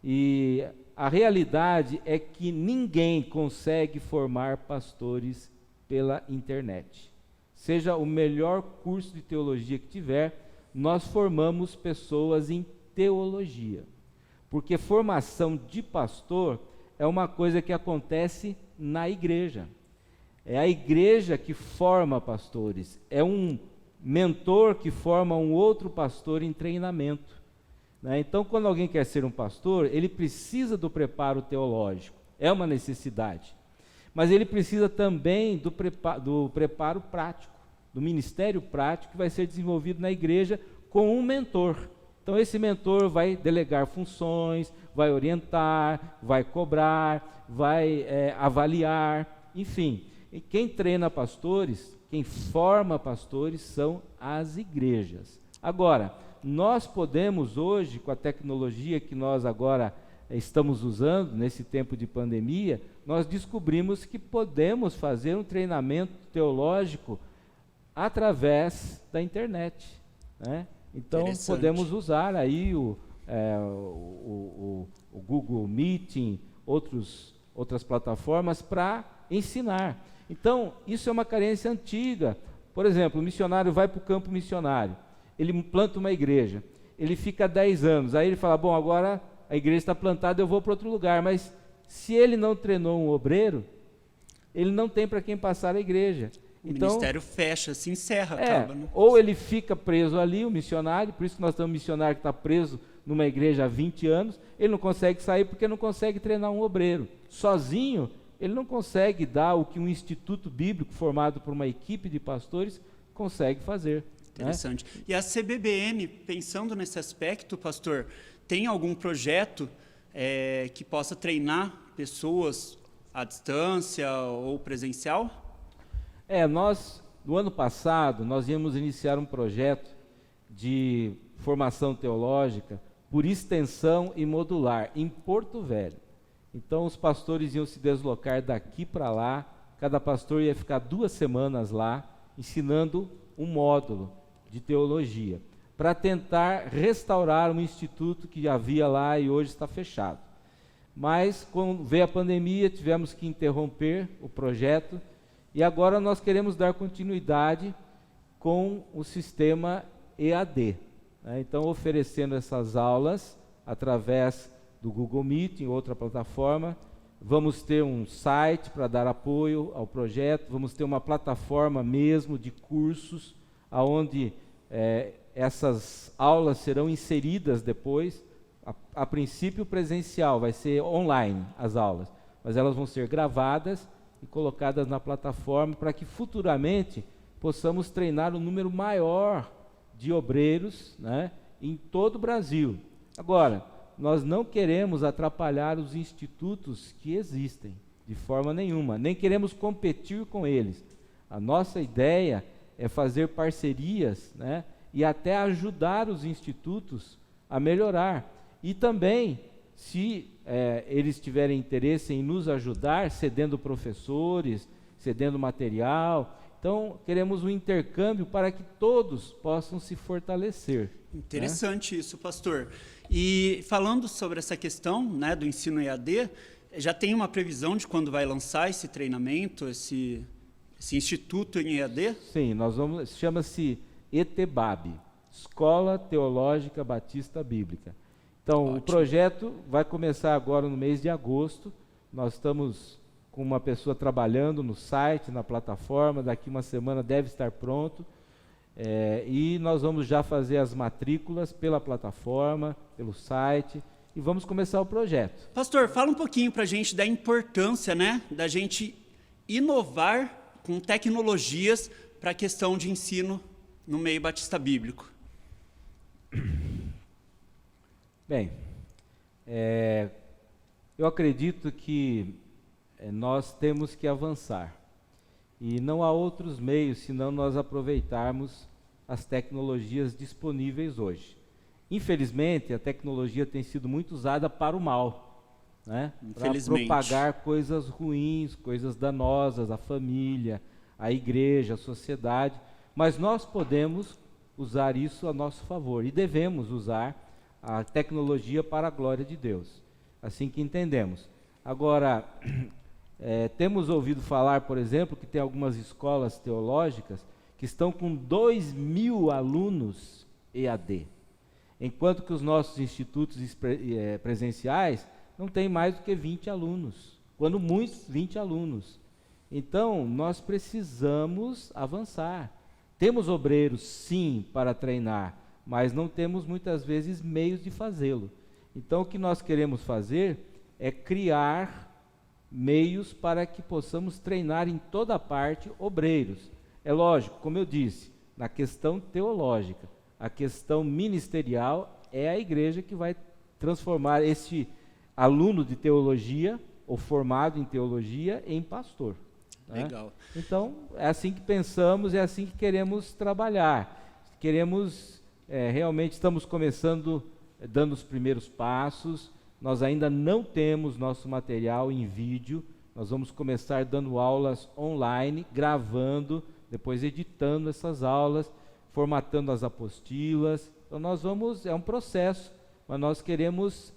e a realidade é que ninguém consegue formar pastores pela internet. Seja o melhor curso de teologia que tiver, nós formamos pessoas em teologia. Porque formação de pastor é uma coisa que acontece na igreja. É a igreja que forma pastores, é um mentor que forma um outro pastor em treinamento, né? Então, quando alguém quer ser um pastor, ele precisa do preparo teológico, é uma necessidade, mas ele precisa também do preparo prático, do ministério prático que vai ser desenvolvido na igreja com um mentor. Então, esse mentor vai delegar funções, vai orientar, vai cobrar, vai avaliar, enfim. E quem treina pastores, quem forma pastores são as igrejas. Agora, nós podemos hoje, com a tecnologia que nós agora estamos usando nesse tempo de pandemia, nós descobrimos que podemos fazer um treinamento teológico através da internet, né? Então podemos usar aí o Google Meeting, outras plataformas para ensinar. Então, isso é uma carência antiga. Por exemplo, o missionário vai para o campo missionário, ele planta uma igreja, ele fica 10 anos, aí ele fala, bom, agora a igreja está plantada, eu vou para outro lugar, mas se ele não treinou um obreiro, ele não tem para quem passar a igreja. O ministério fecha, se encerra, acaba, né? Ou ele fica preso ali, o missionário, por isso que nós temos um missionário que está preso numa igreja há 20 anos, ele não consegue sair porque não consegue treinar um obreiro. Sozinho, ele não consegue dar o que um instituto bíblico formado por uma equipe de pastores consegue fazer. Interessante. Né? E a CBBN, pensando nesse aspecto, pastor, tem algum projeto que possa treinar pessoas à distância ou presencial? Nós, no ano passado, nós íamos iniciar um projeto de formação teológica por extensão e modular em Porto Velho. Então, os pastores iam se deslocar daqui para lá, cada pastor ia ficar 2 semanas lá, ensinando um módulo de teologia, para tentar restaurar um instituto que havia lá e hoje está fechado. Mas, quando veio a pandemia, tivemos que interromper o projeto, e agora nós queremos dar continuidade com o sistema EAD, né? Então, oferecendo essas aulas através do Google Meet, em outra plataforma, vamos ter um site para dar apoio ao projeto, vamos ter uma plataforma mesmo de cursos, onde essas aulas serão inseridas depois, a princípio presencial, vai ser online as aulas, mas elas vão ser gravadas e colocadas na plataforma para que futuramente possamos treinar um número maior de obreiros, né, em todo o Brasil. Agora, nós não queremos atrapalhar os institutos que existem, de forma nenhuma, nem queremos competir com eles. A nossa ideia é fazer parcerias, né, e até ajudar os institutos a melhorar. E também, se eles tiverem interesse em nos ajudar, cedendo professores, cedendo material, então queremos um intercâmbio para que todos possam se fortalecer. Interessante, né? Isso, pastor. E falando sobre essa questão, né, do ensino EAD, já tem uma previsão de quando vai lançar esse treinamento, esse instituto em EAD? Sim, chama-se ETBAB, Escola Teológica Batista Bíblica. Então, ótimo. O projeto vai começar agora no mês de agosto. Nós estamos com uma pessoa trabalhando no site, na plataforma, daqui uma semana deve estar pronto. E nós vamos já fazer as matrículas pela plataforma, pelo site, e vamos começar o projeto. Pastor, fala um pouquinho para a gente da importância, né, da gente inovar com tecnologias para a questão de ensino no meio batista bíblico. Bem, eu acredito que nós temos que avançar. E não há outros meios senão nós aproveitarmos as tecnologias disponíveis hoje. Infelizmente, a tecnologia tem sido muito usada para o mal, né? Para propagar coisas ruins, coisas danosas à família, à igreja, à sociedade. Mas nós podemos usar isso a nosso favor e devemos usar a tecnologia para a glória de Deus, assim que entendemos. Agora, temos ouvido falar, por exemplo, que tem algumas escolas teológicas que estão com 2.000 alunos EAD, enquanto que os nossos institutos presenciais não têm mais do que 20 alunos, quando muito 20 alunos. Então, nós precisamos avançar. Temos obreiros, sim, para treinar, mas não temos muitas vezes meios de fazê-lo. Então, o que nós queremos fazer é criar meios para que possamos treinar em toda parte obreiros. É lógico, como eu disse, na questão teológica, a questão ministerial é a igreja que vai transformar esse aluno de teologia, ou formado em teologia, em pastor. Legal. Né? Então, é assim que pensamos, é assim que queremos trabalhar. Realmente estamos começando, dando os primeiros passos, Nós ainda não temos nosso material em vídeo. Nós vamos começar dando aulas online, gravando, depois editando essas aulas, formatando as apostilas. Então nós vamos, é um processo, mas nós queremos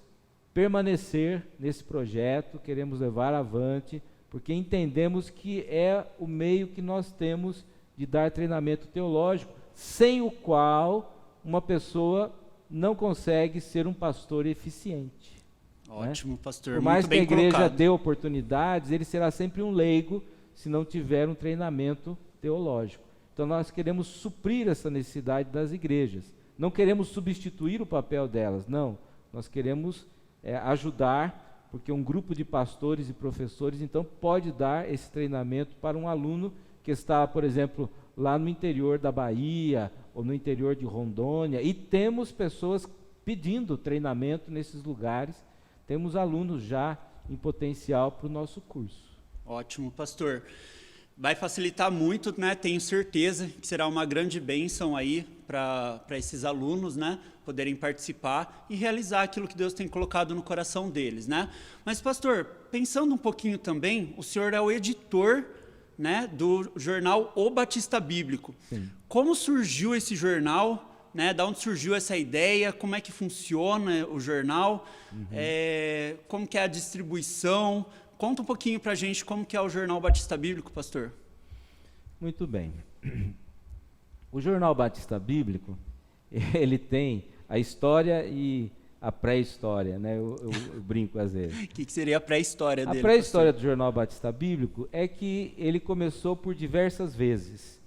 permanecer nesse projeto, queremos levar avante, porque entendemos que é o meio que nós temos de dar treinamento teológico, sem o qual uma pessoa não consegue ser um pastor eficiente. Ótimo, pastor. Por mais muito que a bem igreja colocado. dê oportunidades, ele será sempre um leigo se não tiver um treinamento teológico. Então nós queremos suprir essa necessidade das igrejas. Não queremos substituir o papel delas, não. Nós queremos ajudar, porque um grupo de pastores e professores, então, pode dar esse treinamento para um aluno que está, por exemplo, lá no interior da Bahia, ou no interior de Rondônia, e temos pessoas pedindo treinamento nesses lugares. Temos alunos já em potencial para o nosso curso. Ótimo, pastor. Vai facilitar muito, né? Tenho certeza que será uma grande bênção aí para esses alunos, né? Poderem participar e realizar aquilo que Deus tem colocado no coração deles, né? Mas, pastor, pensando um pouquinho também, o senhor é o editor, né, do jornal O Batista Bíblico. Sim. Como surgiu esse jornal? Né, da onde surgiu essa ideia, como é que funciona o jornal, como que é a distribuição. Conta um pouquinho para a gente como que é o Jornal Batista Bíblico, pastor. Muito bem. O Jornal Batista Bíblico, ele tem a história e a pré-história, né? Eu brinco às vezes. O que seria a pré-história dele? A pré-história do Jornal Batista Bíblico é que ele começou por diversas vezes,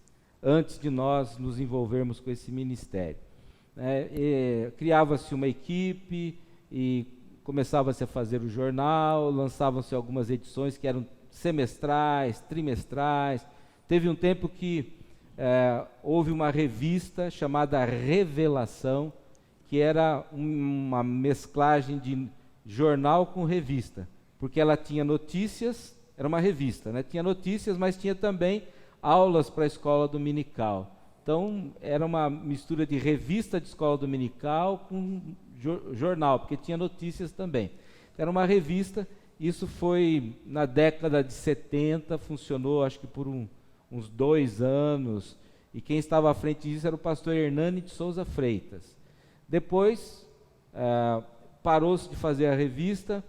antes de nós nos envolvermos com esse ministério. Criava-se uma equipe e começava-se a fazer o jornal, lançavam-se algumas edições que eram semestrais, trimestrais. Teve um tempo que houve uma revista chamada Revelação, que era uma mesclagem de jornal com revista, porque ela tinha notícias, era uma revista, né? Tinha notícias, mas tinha também aulas para a escola dominical. Então, era uma mistura de revista de escola dominical com jornal, porque tinha notícias também. Era uma revista, isso foi na década de 70, funcionou acho que por uns 2 anos, e quem estava à frente disso era o pastor Hernani de Souza Freitas. Depois, parou-se de fazer a revista,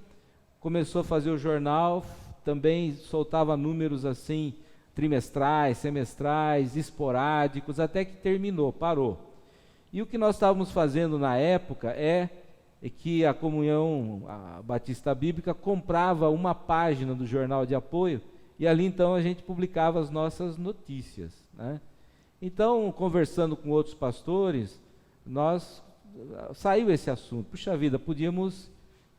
começou a fazer o jornal, também soltava números assim, trimestrais, semestrais, esporádicos, até que terminou, parou. E o que nós estávamos fazendo na época é que a Comunhão a Batista Bíblica comprava uma página do jornal de apoio, e ali então a gente publicava as nossas notícias, né? Então, conversando com outros pastores, saiu esse assunto. Puxa vida, podíamos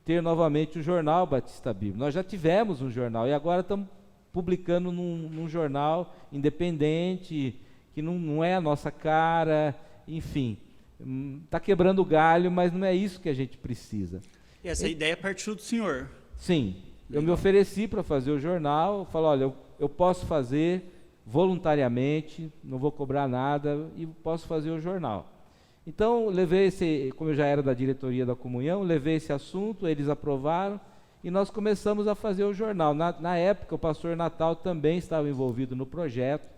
ter novamente o Jornal Batista Bíblico. Nós já tivemos um jornal e agora estamos publicando num jornal independente, que não é a nossa cara, enfim. Está quebrando o galho, mas não é isso que a gente precisa. E essa ideia partiu do senhor? Sim. Eu me ofereci para fazer o jornal, falei, olha, eu posso fazer voluntariamente, não vou cobrar nada e posso fazer o jornal. Então, levei como eu já era da diretoria da Comunhão, levei esse assunto, eles aprovaram e nós começamos a fazer o jornal. Na época, o pastor Natal também estava envolvido no projeto,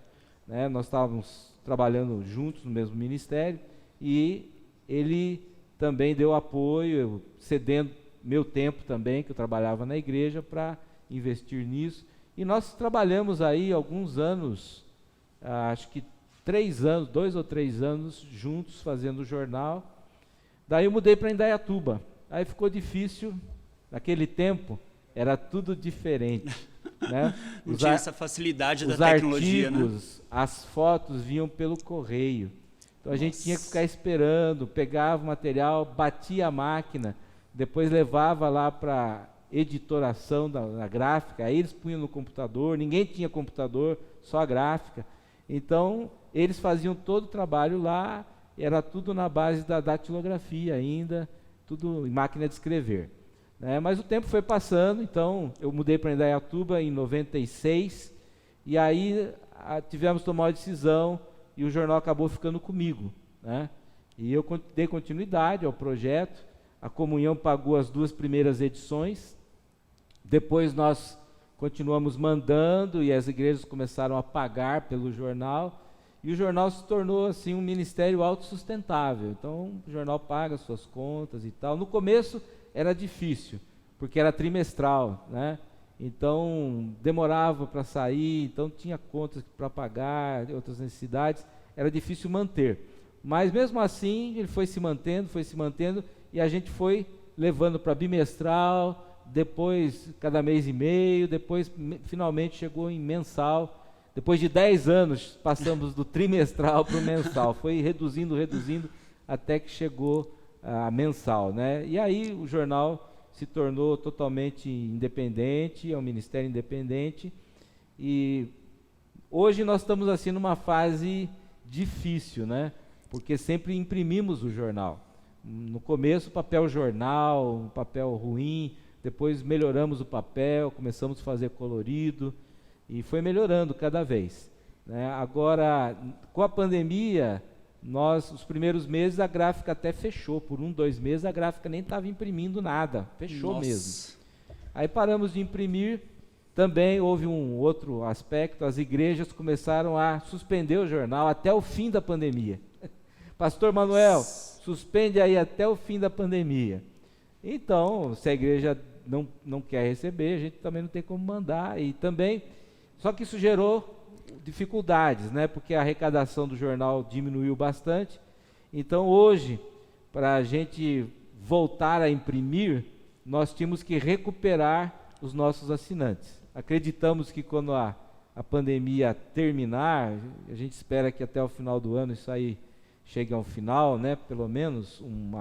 né? Nós estávamos trabalhando juntos no mesmo ministério e ele também deu apoio, cedendo meu tempo também, que eu trabalhava na igreja, para investir nisso. E nós trabalhamos aí alguns anos, acho que 3 anos, 2 ou 3 anos juntos fazendo o jornal. Daí eu mudei para Indaiatuba. Aí ficou difícil, naquele tempo era tudo diferente, né? Não tinha essa facilidade da tecnologia, né? Os artigos, as fotos vinham pelo correio. Então a gente tinha que ficar esperando, pegava o material, batia a máquina, depois levava lá para editoração da gráfica, aí eles punham no computador, ninguém tinha computador, só a gráfica. Então, eles faziam todo o trabalho lá, era tudo na base da datilografia ainda, tudo em máquina de escrever. Né? Mas o tempo foi passando, então eu mudei para Indaiatuba em 96, e aí tivemos que tomar uma decisão, e o jornal acabou ficando comigo. Né? E eu dei continuidade ao projeto, A Comunhão pagou as 2 primeiras edições, depois nós continuamos mandando e as igrejas começaram a pagar pelo jornal, e o jornal se tornou assim um ministério autossustentável. Então o jornal paga suas contas e tal. No começo era difícil, porque era trimestral, né? Então demorava para sair, então tinha contas para pagar, outras necessidades, era difícil manter. Mas mesmo assim ele foi se mantendo, e a gente foi levando para bimestral, depois cada mês e meio, depois finalmente chegou em mensal. Depois de 10 anos passamos do trimestral para o mensal, foi reduzindo, até que chegou a mensal, né? E aí o jornal se tornou totalmente independente, é um ministério independente, e hoje nós estamos assim numa fase difícil, né? Porque sempre imprimimos o jornal. No começo, papel jornal, um papel ruim, depois melhoramos o papel, começamos a fazer colorido, e foi melhorando cada vez, né? Agora, com a pandemia, os primeiros meses a gráfica até fechou, por 2 meses a gráfica nem estava imprimindo nada, fechou. Nossa. Mesmo. Aí paramos de imprimir, também houve um outro aspecto, as igrejas começaram a suspender o jornal até o fim da pandemia. Pastor Manuel, suspende aí até o fim da pandemia. Então, se a igreja não quer receber, a gente também não tem como mandar, e também, só que isso gerou dificuldades, né? Porque a arrecadação do jornal diminuiu bastante. Então hoje, para a gente voltar a imprimir, nós tínhamos que recuperar os nossos assinantes. Acreditamos que quando a pandemia terminar, a gente espera que até o final do ano isso aí chegue ao final, né? Pelo menos um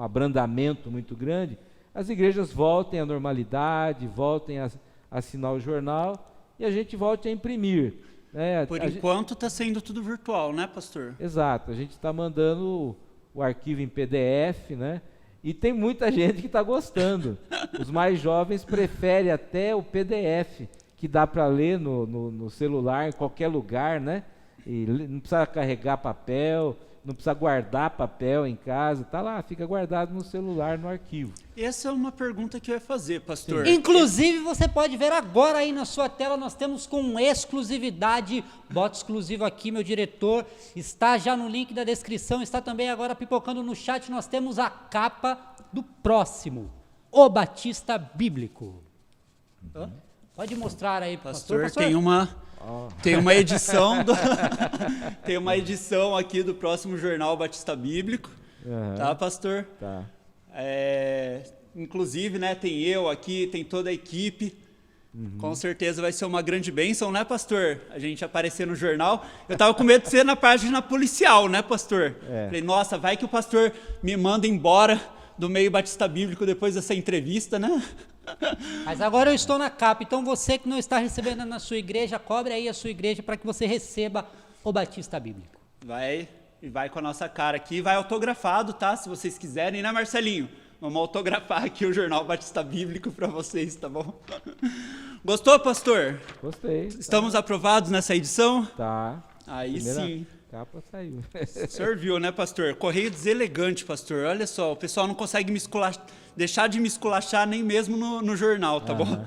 abrandamento muito grande, as igrejas voltem à normalidade, voltem a assinar o jornal, e a gente volte a imprimir, né? Por enquanto está sendo tudo virtual, né, pastor? Exato, a gente está mandando o arquivo em PDF, né? E tem muita gente que está gostando. Os mais jovens preferem até o PDF, que dá para ler no celular, em qualquer lugar, né? E não precisa carregar papel, não precisa guardar papel em casa, está lá, fica guardado no celular, no arquivo. Essa é uma pergunta que eu ia fazer, pastor. Inclusive, você pode ver agora aí na sua tela, nós temos com exclusividade, bota exclusivo aqui, meu diretor, está já no link da descrição, está também agora pipocando no chat, nós temos a capa do próximo, O Batista Bíblico. Pode mostrar aí, pastor. Tem uma edição tem uma edição aqui do próximo jornal Batista Bíblico, tá, pastor? Tá. Inclusive, né, tem eu aqui, tem toda a equipe. Com certeza vai ser uma grande bênção, né, pastor? A gente aparecer no jornal. Eu tava com medo de ser na página policial, né, pastor? Falei, nossa, vai que o pastor me manda embora do meio Batista Bíblico depois dessa entrevista, né? Mas agora eu estou na capa, então você que não está recebendo na sua igreja, cobre aí a sua igreja para que você receba o Batista Bíblico. Vai com a nossa cara aqui, vai autografado, tá? Se vocês quiserem, né, Marcelinho? Vamos autografar aqui o Jornal Batista Bíblico para vocês, tá bom? Gostou, pastor? Gostei. Estamos aprovados nessa edição? Tá. Aí sim. Capa saiu. O senhor viu, né, pastor? Correio deselegante, pastor. Olha só, o pessoal não consegue deixar de me esculachar nem mesmo no jornal, tá bom?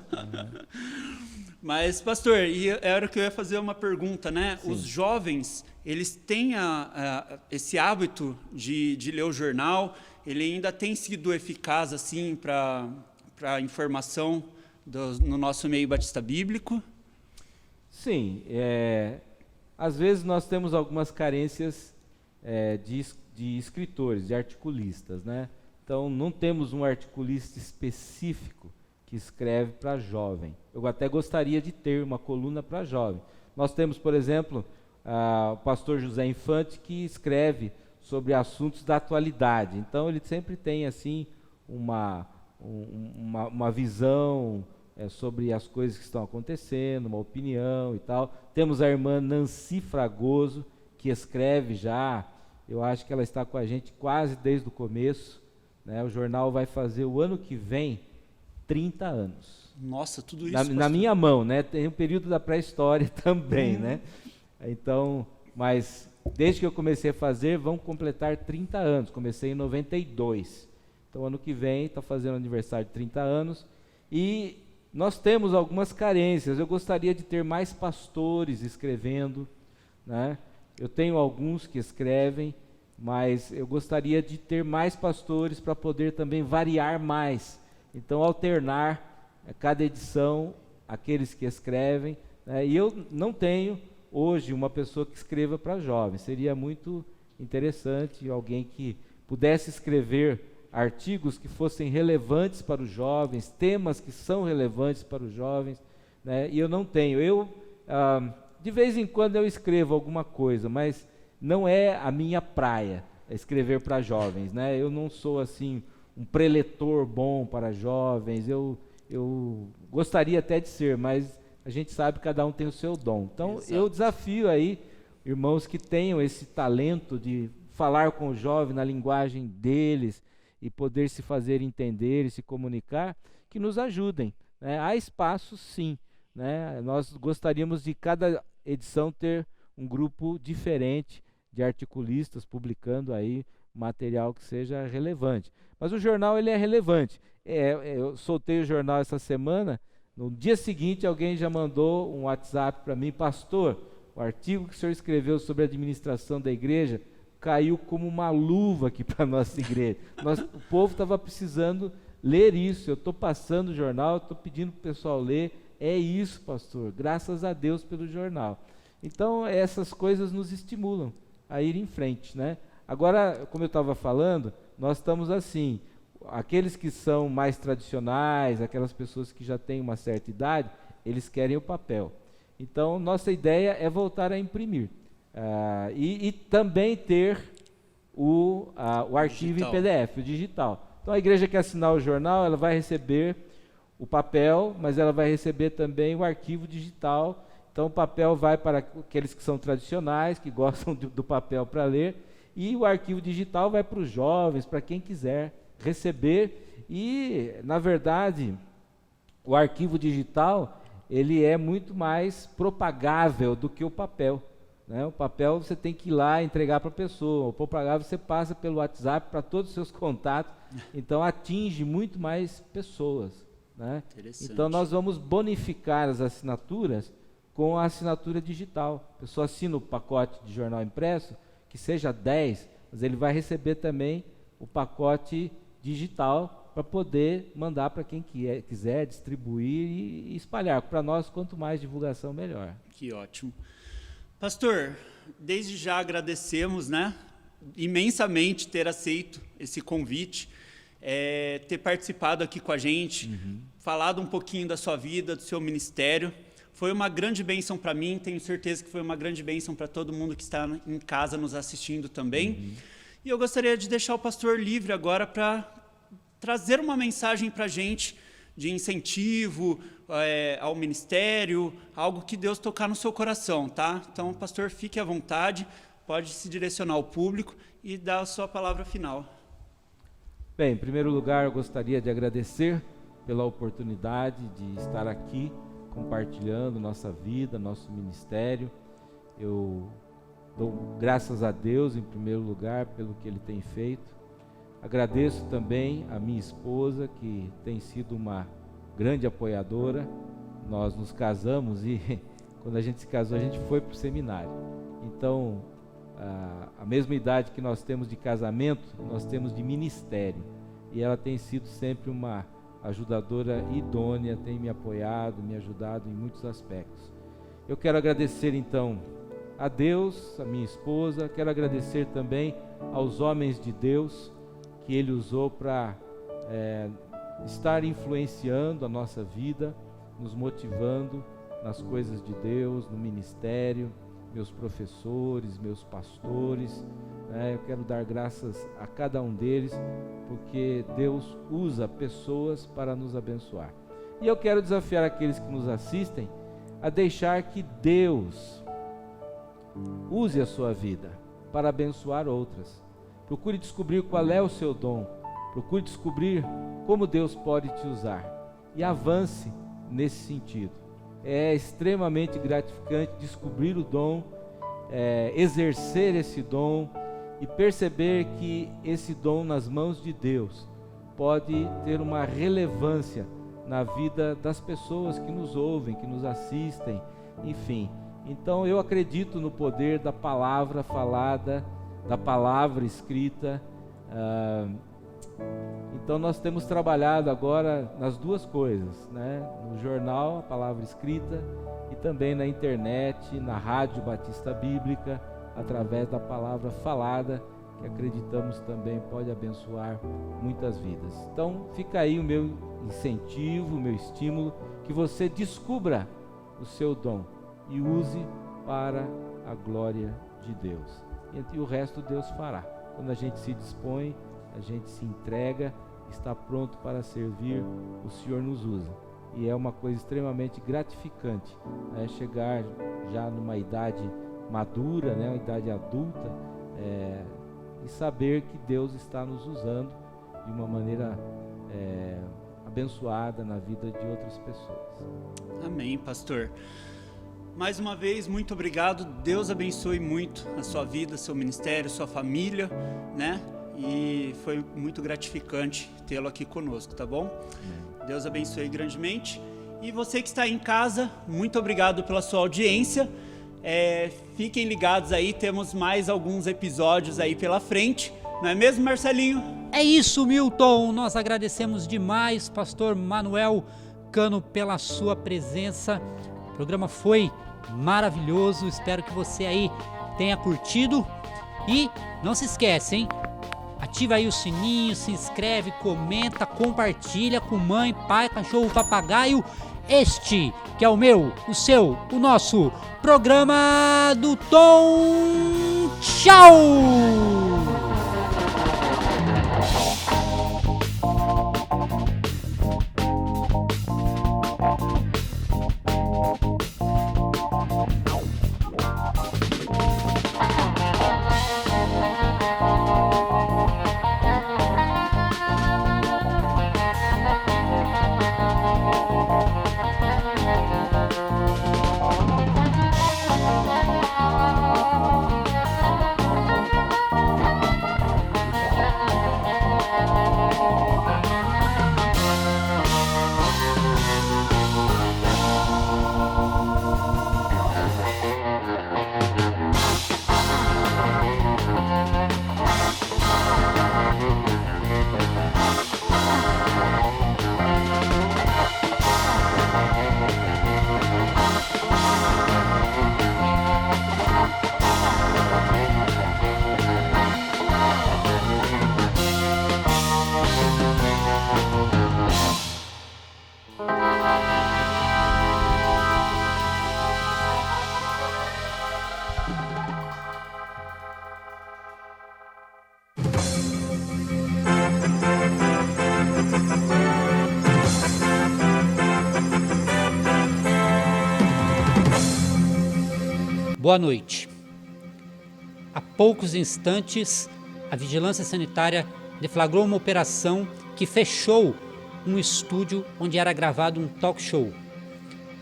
Mas, pastor, era que eu ia fazer uma pergunta, né? Sim. Os jovens, eles têm esse hábito de ler o jornal, ele ainda tem sido eficaz, assim, para a informação no nosso meio Batista Bíblico? Sim, às vezes nós temos algumas carências de escritores, de articulistas, né? Então, não temos um articulista específico que escreve para jovem. Eu até gostaria de ter uma coluna para jovem. Nós temos, por exemplo, o pastor José Infante, que escreve sobre assuntos da atualidade. Então, ele sempre tem assim uma visão sobre as coisas que estão acontecendo, uma opinião e tal. Temos a irmã Nancy Fragoso, que escreve já, eu acho que ela está com a gente quase desde o começo, né? O jornal vai fazer o ano que vem 30 anos. Nossa, tudo isso, na minha mão, né? Tem um período da pré-história também, né? Então, mas desde que eu comecei a fazer, vão completar 30 anos. Comecei em 92. Então, ano que vem, está fazendo aniversário de 30 anos. E nós temos algumas carências. Eu gostaria de ter mais pastores escrevendo, né? Eu tenho alguns que escrevem, mas eu gostaria de ter mais pastores para poder também variar mais. Então, alternar cada edição, aqueles que escrevem, né? E eu não tenho hoje uma pessoa que escreva para jovens. Seria muito interessante alguém que pudesse escrever artigos que fossem relevantes para os jovens, temas que são relevantes para os jovens, né? E eu não tenho. De vez em quando eu escrevo alguma coisa, mas não é a minha praia escrever para jovens, né? Eu não sou assim um preletor bom para jovens. Eu gostaria até de ser, mas a gente sabe que cada um tem o seu dom. Então, Exato. eu desafio aí irmãos que tenham esse talento de falar com o jovem na linguagem deles e poder se fazer entender e se comunicar, que nos ajudem, né? Há espaço, sim, né? Nós gostaríamos de cada edição ter um grupo diferente de articulistas publicando aí material que seja relevante. Mas o jornal, ele é relevante. Eu soltei o jornal essa semana, no dia seguinte alguém já mandou um WhatsApp para mim: pastor, o artigo que o senhor escreveu sobre a administração da igreja caiu como uma luva aqui para a nossa igreja. O povo estava precisando ler isso. Eu estou passando o jornal, estou pedindo para o pessoal ler. É isso, pastor, graças a Deus pelo jornal. Então, essas coisas nos estimulam a ir em frente, né? Agora, como eu estava falando, nós estamos assim, aqueles que são mais tradicionais, aquelas pessoas que já têm uma certa idade, eles querem o papel. Então, nossa ideia é voltar a imprimir. E também ter o arquivo digital. Em PDF, o digital. Então, a igreja que assinar o jornal, ela vai receber o papel, mas ela vai receber também o arquivo digital. Então, o papel vai para aqueles que são tradicionais, que gostam do papel para ler, e o arquivo digital vai para os jovens, para quem quiser receber. E, na verdade, o arquivo digital, ele é muito mais propagável do que o papel, né? O papel você tem que ir lá entregar para a pessoa, o propagável você passa pelo WhatsApp para todos os seus contatos, então atinge muito mais pessoas, né? Então nós vamos bonificar as assinaturas com a assinatura digital. A pessoa assina o pacote de jornal impresso, que seja 10, mas ele vai receber também o pacote digital para poder mandar para quem quiser distribuir e espalhar. Para nós, quanto mais divulgação, melhor. Que ótimo. Pastor, desde já agradecemos, né, imensamente ter aceito esse convite, ter participado aqui com a gente, falado um pouquinho da sua vida, do seu ministério. Foi uma grande bênção para mim, tenho certeza que foi uma grande bênção para todo mundo que está em casa nos assistindo também. E eu gostaria de deixar o pastor livre agora para trazer uma mensagem para a gente de incentivo ao ministério, algo que Deus tocar no seu coração, tá? Então, pastor, fique à vontade, pode se direcionar ao público e dar a sua palavra final. Bem, em primeiro lugar, eu gostaria de agradecer pela oportunidade de estar aqui compartilhando nossa vida, nosso ministério. Eu dou graças a Deus, em primeiro lugar, pelo que Ele tem feito. Agradeço também a minha esposa, que tem sido uma grande apoiadora. Nós nos casamos e quando a gente se casou, a gente foi para o seminário. Então, a mesma idade que nós temos de casamento, nós temos de ministério. E ela tem sido sempre uma ajudadora idônea, tem me apoiado, me ajudado em muitos aspectos. Eu quero agradecer então a Deus, a minha esposa, quero agradecer também aos homens de Deus que Ele usou para estar influenciando a nossa vida, nos motivando nas coisas de Deus, no ministério, meus professores, meus pastores, né? Eu quero dar graças a cada um deles, porque Deus usa pessoas para nos abençoar. E eu quero desafiar aqueles que nos assistem a deixar que Deus use a sua vida para abençoar outras. Procure descobrir qual é o seu dom, procure descobrir como Deus pode te usar e avance nesse sentido. É extremamente gratificante descobrir o dom, exercer esse dom e perceber que esse dom nas mãos de Deus pode ter uma relevância na vida das pessoas que nos ouvem, que nos assistem, enfim. Então eu acredito no poder da palavra falada, da palavra escrita. Então nós temos trabalhado agora nas duas coisas, né? No jornal, a palavra escrita, e também na internet, na Rádio Batista Bíblica, através da palavra falada, que acreditamos também pode abençoar muitas vidas. Então fica aí o meu incentivo, o meu estímulo, que você descubra o seu dom e use para a glória de Deus. E o resto Deus fará. Quando a gente se dispõe, a gente se entrega, está pronto para servir, o Senhor nos usa. E é uma coisa extremamente gratificante, né? Chegar já numa idade madura, né? Uma idade adulta, e saber que Deus está nos usando de uma maneira abençoada na vida de outras pessoas. Amém, pastor. Mais uma vez, muito obrigado. Deus abençoe muito a sua vida, seu ministério, sua família, né? E foi muito gratificante tê-lo aqui conosco, tá bom? Deus abençoe grandemente. E você que está aí em casa, muito obrigado pela sua audiência. Fiquem ligados aí, temos mais alguns episódios aí pela frente. Não é mesmo, Marcelinho? É isso, Milton. Nós agradecemos demais, pastor Manuel Cano, pela sua presença. O programa foi maravilhoso. Espero que você aí tenha curtido. E não se esquece, hein? Ativa aí o sininho, se inscreve, comenta, compartilha com mãe, pai, cachorro, papagaio. Este que é o meu, o seu, o nosso programa do Tom. Tchau! Boa noite. Há poucos instantes, a Vigilância Sanitária deflagrou uma operação que fechou um estúdio onde era gravado um talk show.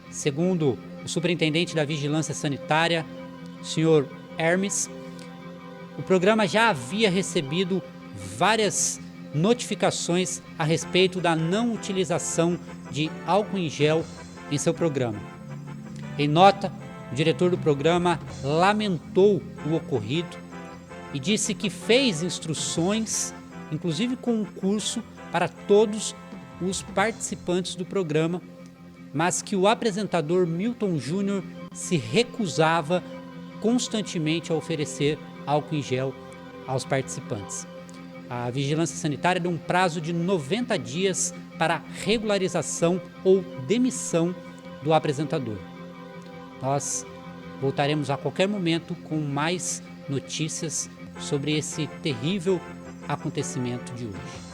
Segundo o superintendente da Vigilância Sanitária, o senhor Hermes, o programa já havia recebido várias notificações a respeito da não utilização de álcool em gel em seu programa. Em nota, o diretor do programa lamentou o ocorrido e disse que fez instruções, inclusive com um curso para todos os participantes do programa, mas que o apresentador Milton Júnior se recusava constantemente a oferecer álcool em gel aos participantes. A Vigilância Sanitária deu um prazo de 90 dias para regularização ou demissão do apresentador. Nós voltaremos a qualquer momento com mais notícias sobre esse terrível acontecimento de hoje.